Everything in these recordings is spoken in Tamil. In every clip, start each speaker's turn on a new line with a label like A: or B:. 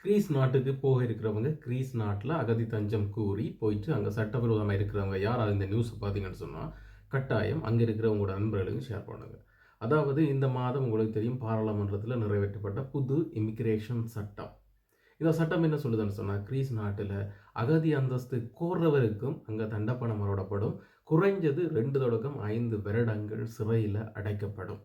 A: கிரீஸ் நாட்டுக்கு போக இருக்கிறவங்க கிரீஸ் நாட்டில் அகதி தஞ்சம் கூறி போயிட்டு அங்கே சட்டவிரோதமாக இருக்கிறவங்க யார் இந்த நியூஸ் பார்த்தீங்கன்னு சொன்னால் கட்டாயம் அங்கே இருக்கிறவங்களோட நண்பர்களுக்கு ஷேர் பண்ணுங்க. அதாவது இந்த மாதம் உங்களுக்கு தெரியும் பாராளுமன்றத்தில் நிறைவேற்றப்பட்ட புது இமிகிரேஷன் சட்டம். இந்த சட்டம் என்ன சொல்லுதுன்னு சொன்னால் கிரீஸ் நாட்டில் அகதி அந்தஸ்து கோர்றவருக்கும் அங்கே தண்டப்பணம் வரப்படும், குறைஞ்சது 2 தொடக்கம் 5 வருடங்கள் சிறையில் அடைக்கப்படும்.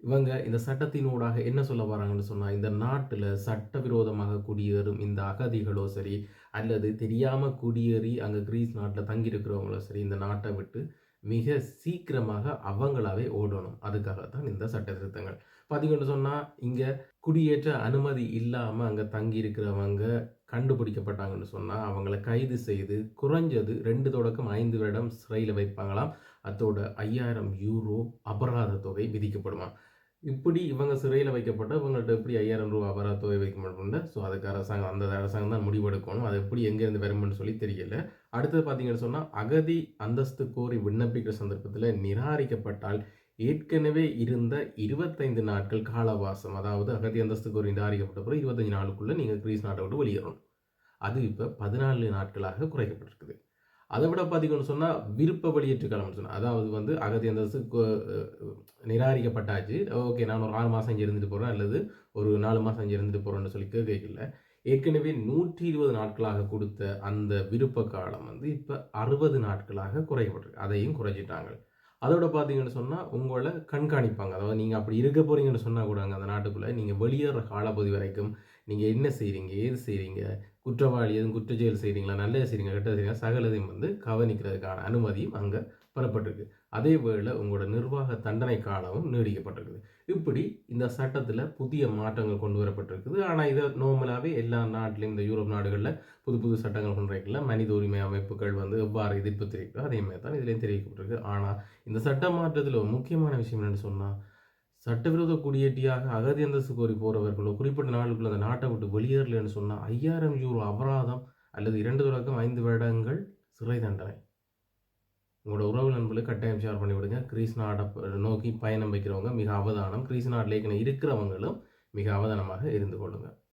A: இவங்க இந்த சட்டத்தினூடாக என்ன சொல்ல வராங்கன்னு சொன்னால் இந்த நாட்டில் சட்டவிரோதமாக குடியேறும் இந்த அகதிகளோ சரி அல்லது தெரியாமல் குடியேறி அங்கே கிரீஸ் நாட்டில் தங்கியிருக்கிறவங்களோ சரி இந்த நாட்டை விட்டு மிக சீக்கிரமாக அவங்களாவே ஓடணும். அதுக்காகத்தான் இந்த சட்ட திருத்தங்கள். பார்த்தீங்கன்னு சொன்னால் இங்கே குடியேற்ற அனுமதி இல்லாமல் அங்கே தங்கியிருக்கிறவங்க கண்டுபிடிக்கப்பட்டாங்கன்னு சொன்னால் அவங்கள கைது செய்து குறைஞ்சது 2 தொடக்கம் 5 வருடம் சிறையில் வைப்பாங்களாம். அதோட 5000 யூரோ அபராத தொகை விதிக்கப்படுமா. இப்படி இவங்க சிறையில் வைக்கப்பட்ட இவங்கள்ட்ட எப்படி 5000 ரூபா அபராத தொகை வைக்க மாட்டோம்ல. ஸோ அதுக்கு அந்த அரசாங்கம் தான் முடிவெடுக்கணும். அது எப்படி எங்கேருந்து வரும்னு சொல்லி தெரியல. அடுத்தது பார்த்தீங்கன்னு சொன்னால் அகதி அந்தஸ்து கோரி விண்ணப்பிக்கிற சந்தர்ப்பத்தில் நிராகரிக்கப்பட்டால் ஏற்கனவே இருந்த 25 நாட்கள் காலவாசம், அதாவது அகதி அந்தஸ்து கோரி நிராகரிக்கப்பட்ட பிறகு 25 நாளுக்குள்ளே நீங்கள் கிரீஸ் நாட்டை விட்டு வெளியேறணும். அது இப்போ 14 நாட்களாக குறைக்கப்பட்டிருக்குது. அதை விட பார்த்தீங்கன்னு சொன்னால் விருப்ப வெளியேற்று காலம்னு சொன்னால் அதாவது அகதி அந்தஸ்து நிராகரிக்கப்பட்டாச்சு, ஓகே நான் ஒரு 6 மாதம் இங்கே இருந்துட்டு போகிறேன் அல்லது ஒரு 4 மாதம் இங்கே இருந்துட்டு போகிறேன்னு சொல்லி கேட்கல. ஏற்கனவே 120 நாட்களாக கொடுத்த அந்த விருப்ப காலம் இப்போ 60 நாட்களாக குறைக்கப்பட்டிருக்கு. அதையும் குறைச்சிட்டாங்க. அதோட பார்த்தீங்கன்னு சொன்னால் உங்களை கண்காணிப்பாங்க. அதாவது நீங்கள் அப்படி இருக்க போகிறீங்கன்னு சொன்னால் கூட அந்த நாட்டுக்குள்ளே நீங்கள் வெளியேற காலப்பகுதி வரைக்கும் நீங்கள் என்ன செய்கிறீங்க, ஏது செய்கிறீங்க, குற்றவாளி எதுவும் குற்றச்செயல் செய்கிறீங்களா, நல்லது செய்கிறீங்க, கெட்டது செய்கிறீங்க, சகலதையும் கவனிக்கிறதுக்கான அனுமதியும் அங்கே பெறப்பட்டிருக்கு. அதே வேளை உங்களோட நிர்வாக தண்டனை காலமும் நீடிக்கப்பட்டிருக்குது. இப்படி இந்த சட்டத்தில் புதிய மாற்றங்கள் கொண்டு வரப்பட்டிருக்குது. ஆனால் இதை நார்மலாகவே எல்லா நாட்டிலையும் இந்த யூரோப் நாடுகளில் புது புது சட்டங்கள் கொண்டு வைக்கல. மனித உரிமை அமைப்புகள் எவ்வாறு எதிர்ப்பு தெரிவிக்கிறோ அதே மாதிரி தான் இதுலேயும் தெரிவிக்கப்பட்டிருக்கு. ஆனால் இந்த சட்ட மாற்றத்தில் ஒரு முக்கியமான விஷயம் என்னென்னு சொன்னால் சட்டவிரோத குடியேற்றியாக அகதி அந்தஸ்து கோரி போகிறவர்களோ குறிப்பிட்ட நாளுக்குள்ள அந்த நாட்டை விட்டு வெளியேறலன்னு சொன்னால் 5000 யூரோ அபராதம் அல்லது 2 தொடக்கம் 5 வருடங்கள் சிறை தண்டனை. உங்களோட உறவு நண்பர்களுக்கு கட்டாயம் ஷேர் பண்ணி விடுங்க. கிரீஸ் நாட்டை நோக்கி பயணம் வைக்கிறவங்க மிக அவதானம், கிரீஸ் நாட்டில் ஏற்கனவே இருக்கிறவங்களும் மிக அவதானமாக இருந்து கொள்ளுங்கள்.